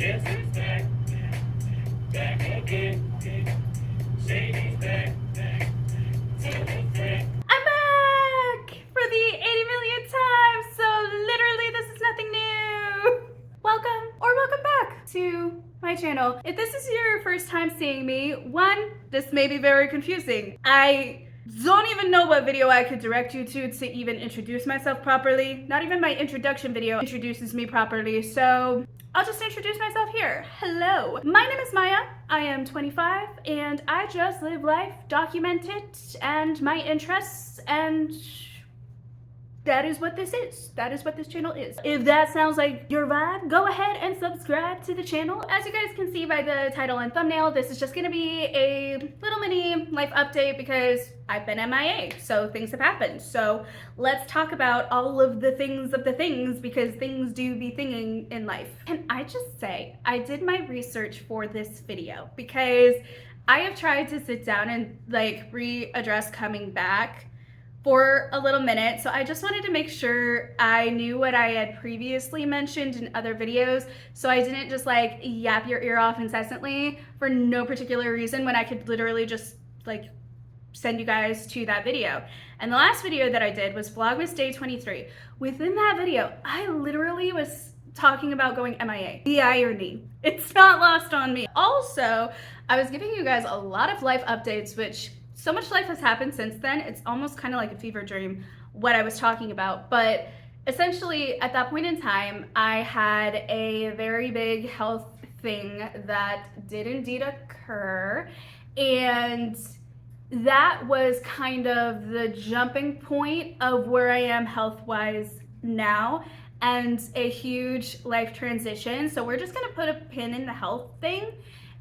Yes, it's back, back again. Say he's back, tell a friend. I'm back for the 80 millionth time, so literally this is nothing new. Welcome or welcome back to my channel. If this is your first time seeing me, one, this may be very confusing. I don't even know what video I could direct you to even introduce myself properly. Not even my introduction video introduces me properly, so I'll just introduce myself here. Hello, my name is Maya. I am 25 and I just live life, document it, and my interests, and that is what this is. That is what this channel is. If that sounds like your vibe, go ahead and subscribe to the channel. As you guys can see by the title and thumbnail, this is just gonna be a little mini life update because I've been MIA, so things have happened. So let's talk about all of the things because things do be thinging in life. Can I just say, I did my research for this video because I have tried to sit down and like readdress coming back for a little minute. So I just wanted to make sure I knew what I had previously mentioned in other videos, so I didn't just like yap your ear off incessantly for no particular reason when I could literally just like send you guys to that video. And the last video that I did was Vlogmas Day 23. Within that video, I literally was talking about going MIA. The irony. It's not lost on me. Also, I was giving you guys a lot of life updates, which so much life has happened since then, it's almost kind of like a fever dream what I was talking about. But essentially, at that point in time, I had a very big health thing that did indeed occur. And that was kind of the jumping point of where I am health-wise now, and a huge life transition. So we're just gonna put a pin in the health thing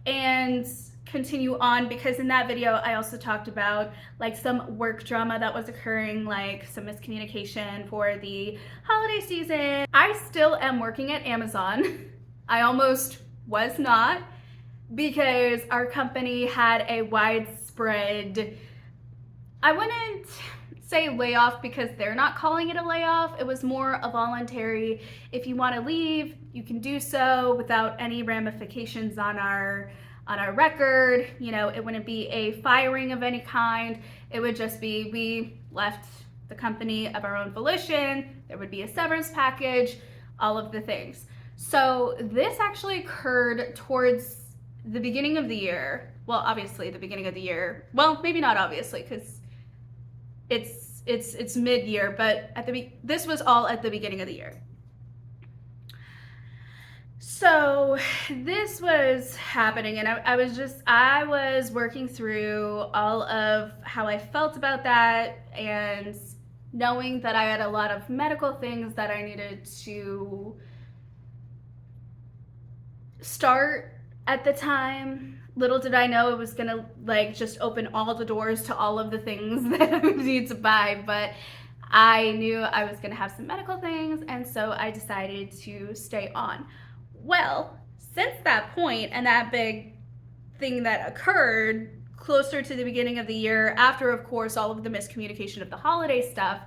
and continue on, because in that video I also talked about like some work drama that was occurring, like some miscommunication for the holiday season. I still am working at Amazon. I almost was not, because our company had a widespread, I wouldn't say layoff because they're not calling it a layoff. It was more a voluntary, if you want to leave, you can do so without any ramifications on our record. You know, it wouldn't be a firing of any kind. It would just be, we left the company of our own volition. There would be a severance package, all of the things. So this actually occurred towards the beginning of the year. Well, obviously the beginning of the year. Well, maybe not obviously, because it's mid-year, but this was all at the beginning of the year. So this was happening, and I was working through all of how I felt about that, and knowing that I had a lot of medical things that I needed to start at the time. Little did I know it was gonna like just open all the doors to all of the things that I would need to buy, but I knew I was gonna have some medical things, and so I decided to stay on. Well, since that point and that big thing that occurred closer to the beginning of the year, after of course all of the miscommunication of the holiday stuff,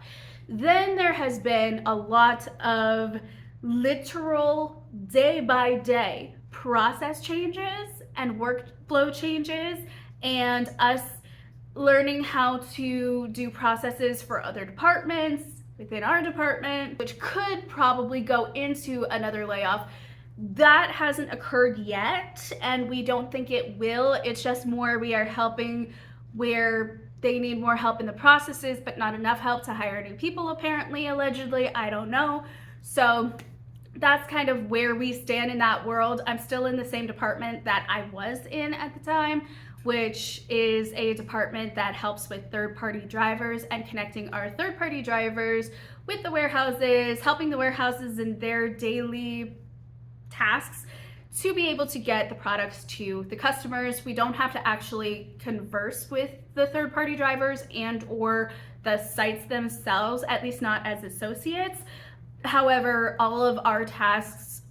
then there has been a lot of literal day by day process changes and workflow changes, and us learning how to do processes for other departments within our department, which could probably go into another layoff. That hasn't occurred yet, and we don't think it will. It's just more we are helping where they need more help in the processes, but not enough help to hire new people, apparently, allegedly. I don't know. So that's kind of where we stand in that world. I'm still in the same department that I was in at the time, which is a department that helps with third-party drivers and connecting our third-party drivers with the warehouses, helping the warehouses in their daily tasks to be able to get the products to the customers. We don't have to actually converse with the third-party drivers and or the sites themselves, at least not as associates. However, all of our tasks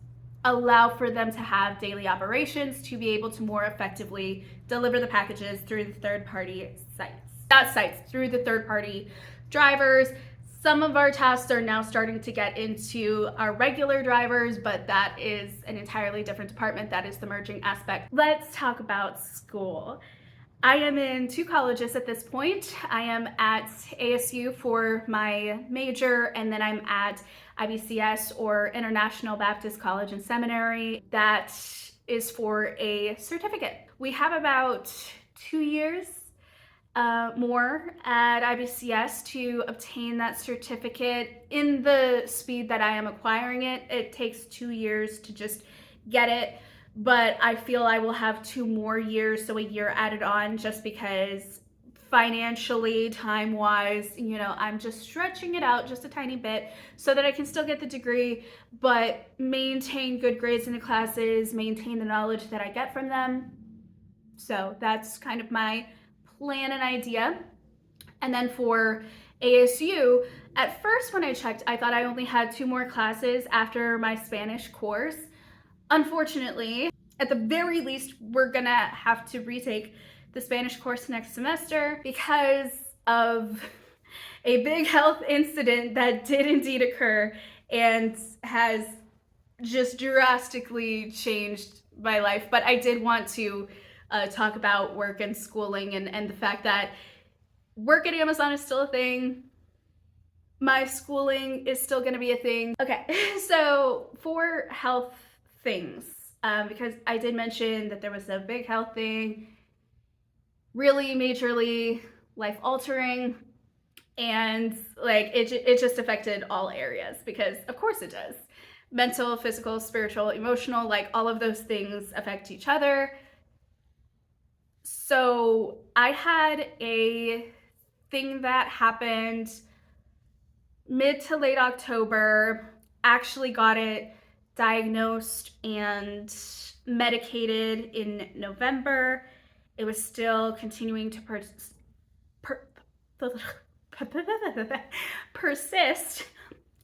allow for them to have daily operations to be able to more effectively deliver the packages through the third-party sites. Not sites, through the third-party drivers, Some of our tasks are now starting to get into our regular drivers, but that is an entirely different department. That is the merging aspect. Let's talk about school. I am in 2 colleges at this point. I am at ASU for my major, and then I'm at IBCS, or International Baptist College and Seminary. That is for a certificate. We have about 2 years more at IBCS to obtain that certificate. In the speed that I am acquiring it, it takes 2 years to just get it, but I feel I will have 2 more years, so a year added on, just because financially, time-wise, you know, I'm just stretching it out just a tiny bit so that I can still get the degree, but maintain good grades in the classes, maintain the knowledge that I get from them. So that's kind of my plan and idea. And then for ASU, at first when I checked, I thought I only had 2 more classes after my Spanish course. Unfortunately, at the very least, we're gonna have to retake the Spanish course next semester because of a big health incident that did indeed occur and has just drastically changed my life. But I did want to talk about work and schooling, and the fact that work at Amazon is still a thing. My schooling is still gonna be a thing. Okay, so for health things, because I did mention that there was a big health thing, really majorly life altering, and like it just affected all areas, because of course it does. Mental, physical, spiritual, emotional, like all of those things affect each other. So I had a thing that happened mid to late October, actually got it diagnosed and medicated in November. It was still continuing to persist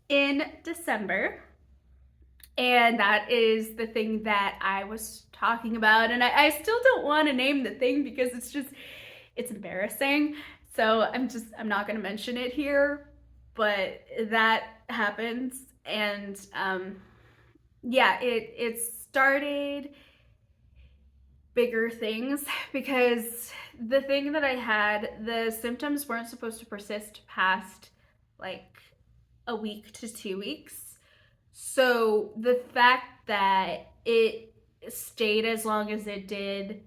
in December. And that is the thing that I was talking about. And I still don't want to name the thing because it's embarrassing. So I'm not going to mention it here, but that happens. And yeah, it started bigger things, because the thing that I had, the symptoms weren't supposed to persist past like a week to 2 weeks. So the fact that it stayed as long as it did,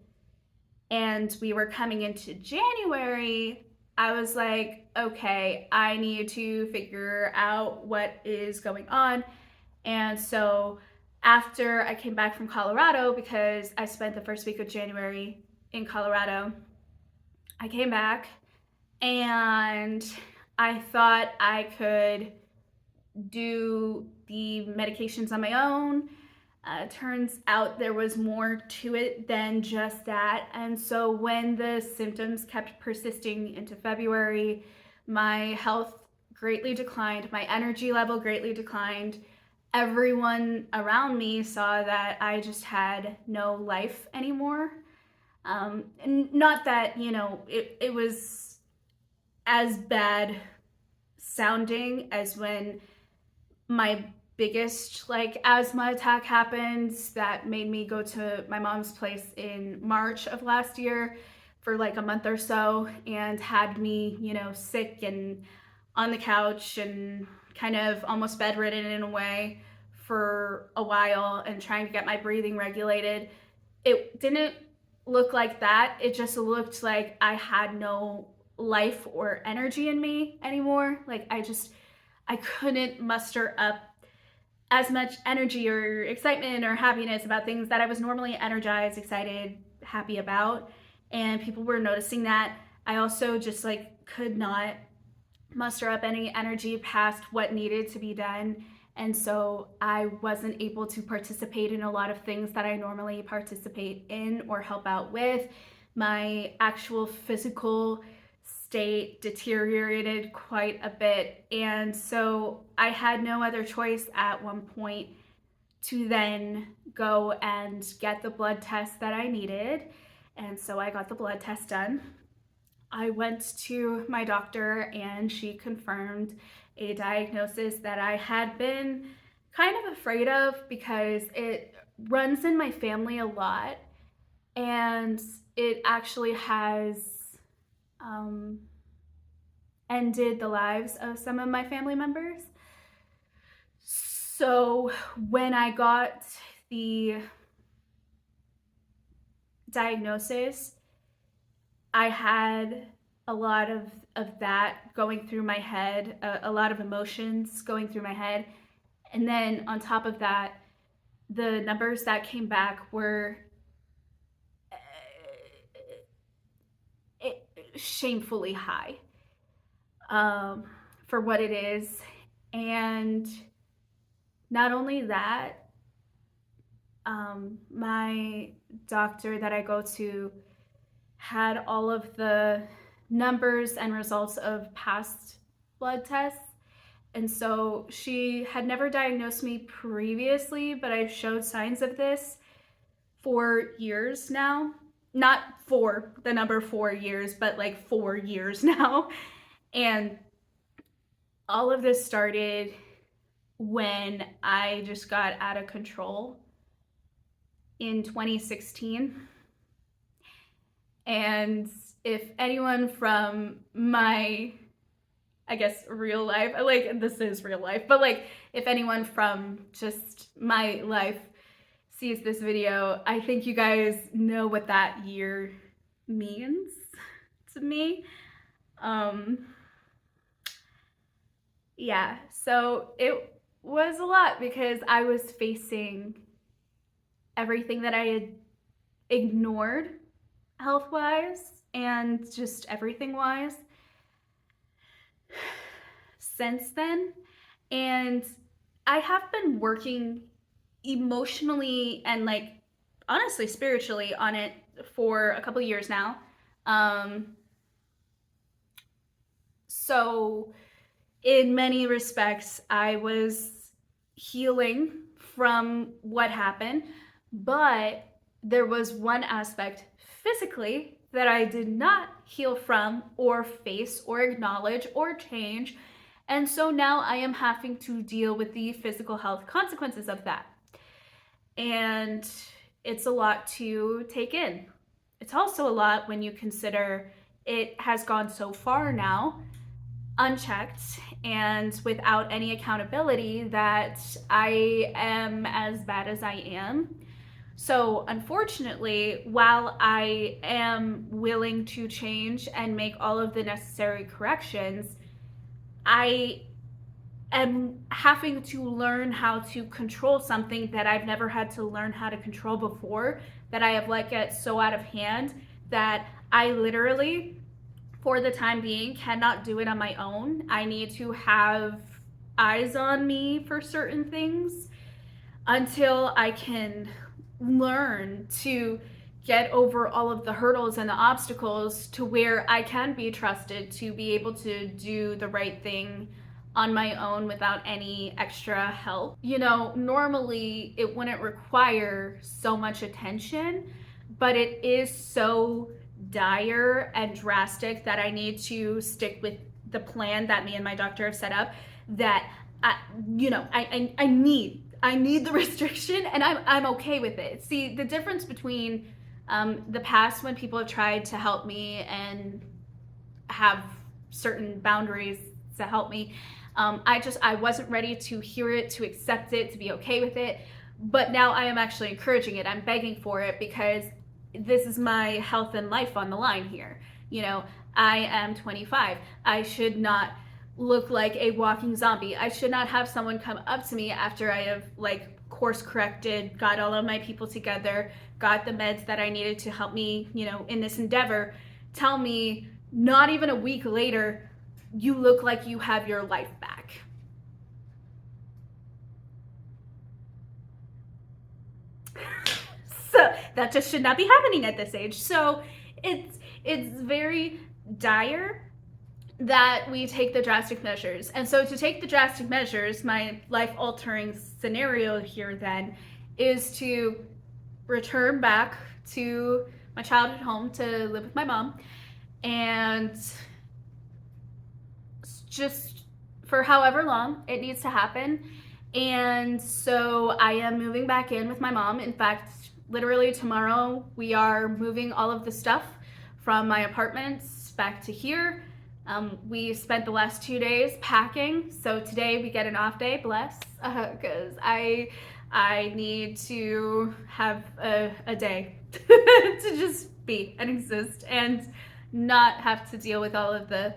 and we were coming into January, I was like, okay, I need to figure out what is going on. And so after I came back from Colorado, because I spent the first week of January in Colorado, I came back and I thought I could do the medications on my own. Turns out there was more to it than just that. And so when the symptoms kept persisting into February, my health greatly declined, my energy level greatly declined. Everyone around me saw that I just had no life anymore. And not that, you know, it was as bad sounding as when my biggest like asthma attack happened, that made me go to my mom's place in March of last year for like a month or so, and had me, you know, sick and on the couch and kind of almost bedridden in a way for a while, and trying to get my breathing regulated. It didn't look like that. It just looked like I had no life or energy in me anymore. Like I couldn't muster up as much energy or excitement or happiness about things that I was normally energized, excited, happy about. And people were noticing that. I also just like could not muster up any energy past what needed to be done. And so I wasn't able to participate in a lot of things that I normally participate in or help out with. My actual physical state deteriorated quite a bit. And so I had no other choice at one point to then go and get the blood test that I needed. And so I got the blood test done. I went to my doctor and she confirmed a diagnosis that I had been kind of afraid of because it runs in my family a lot, and it actually has ended the lives of some of my family members. So when I got the diagnosis, I had a lot of that going through my head, a lot of emotions going through my head. And then on top of that, the numbers that came back were shamefully high for what it is. And not only that, my doctor that I go to had all of the numbers and results of past blood tests. And so she had never diagnosed me previously, but I showed signs of this for years now. Not for the number 4 years, but like 4 years now. And all of this started when I just got out of control in 2016. And if anyone from my, I guess, real life, like this is real life, but like if anyone from just my life sees this video, I think you guys know what that year means to me. Yeah, so it was a lot because I was facing everything that I had ignored health-wise and just everything-wise since then. And I have been working emotionally and like honestly spiritually on it for a couple years now. So in many respects, I was healing from what happened, but there was one aspect physically that I did not heal from or face or acknowledge or change. And so now I am having to deal with the physical health consequences of that. And it's a lot to take in. It's also a lot when you consider it has gone so far now, unchecked and without any accountability, that I am as bad as I am. So unfortunately, while I am willing to change and make all of the necessary corrections, I am having to learn how to control something that I've never had to learn how to control before, that I have let get so out of hand that I literally, for the time being, cannot do it on my own. I need to have eyes on me for certain things until I can learn to get over all of the hurdles and the obstacles to where I can be trusted to be able to do the right thing on my own without any extra help. You know, normally it wouldn't require so much attention, but it is so dire and drastic that I need to stick with the plan that me and my doctor have set up, that I need the restriction, and I'm okay with it. See, the difference between the past, when people have tried to help me and have certain boundaries to help me, I wasn't ready to hear it, to accept it, to be okay with it. But now I am actually encouraging it. I'm begging for it because this is my health and life on the line here. You know, I am 25. I should not look like a walking zombie. I should not have someone come up to me after I have like course corrected, got all of my people together, got the meds that I needed to help me, you know, in this endeavor, tell me not even a week later, you look like you have your life back. So that just should not be happening at this age. So it's very dire that we take the drastic measures. And so to take the drastic measures, my life-altering scenario here then is to return back to my childhood home to live with my mom and just for however long it needs to happen. And so I am moving back in with my mom. In fact, literally tomorrow we are moving all of the stuff from my apartments back to here. We spent the last 2 days packing, so today we get an off day, bless, because I need to have a day to just be and exist and not have to deal with all of the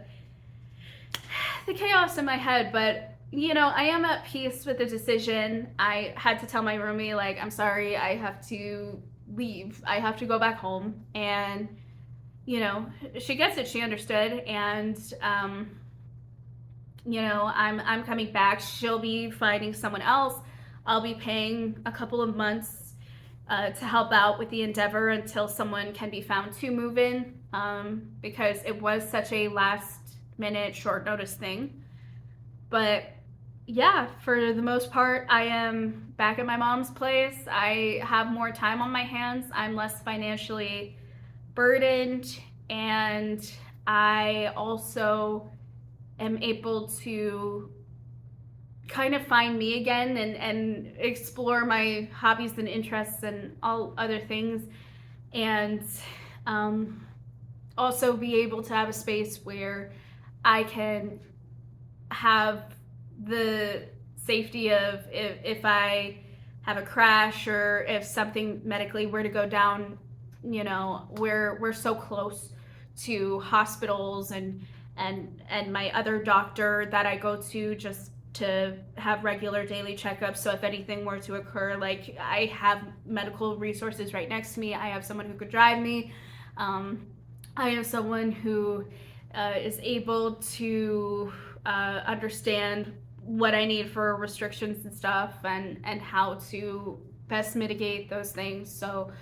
chaos in my head. But you know, I am at peace with the decision. I had to tell my roomie, like, I'm sorry, I have to leave. I have to go back home. And, you know, she gets it. She understood. And, you know, I'm coming back. She'll be finding someone else. I'll be paying a couple of months to help out with the endeavor until someone can be found to move in, because it was such a last minute short notice thing. But yeah, for the most part, I am back at my mom's place. I have more time on my hands. I'm less financially burdened, and I also am able to kind of find me again and explore my hobbies and interests and all other things, and also be able to have a space where I can have the safety of if I have a crash or if something medically were to go down. You know, we're so close to hospitals and my other doctor that I go to just to have regular daily checkups. So if anything were to occur, like, I have medical resources right next to me. I have someone who could drive me. I have someone who is able to understand what I need for restrictions and stuff, and how to best mitigate those things. So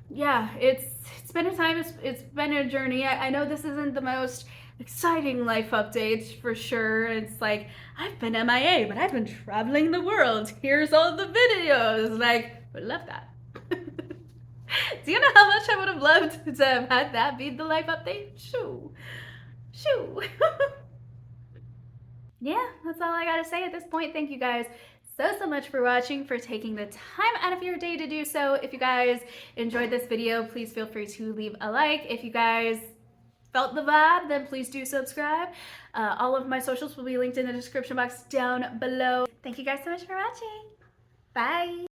yeah, it's been a time. It's been a journey. I know this isn't the most exciting life update for sure. It's like, I've been MIA, but I've been traveling the world. Here's all the videos. Like, would love that. Do you know how much I would have loved to have had that be the life update? Shoo. Yeah, that's all I gotta say at this point. Thank you guys so much for watching, for taking the time out of your day to do so. If you guys enjoyed this video, please feel free to leave a like. If you guys felt the vibe, then please do subscribe. All of my socials will be linked in the description box down below. Thank you guys so much for watching. Bye.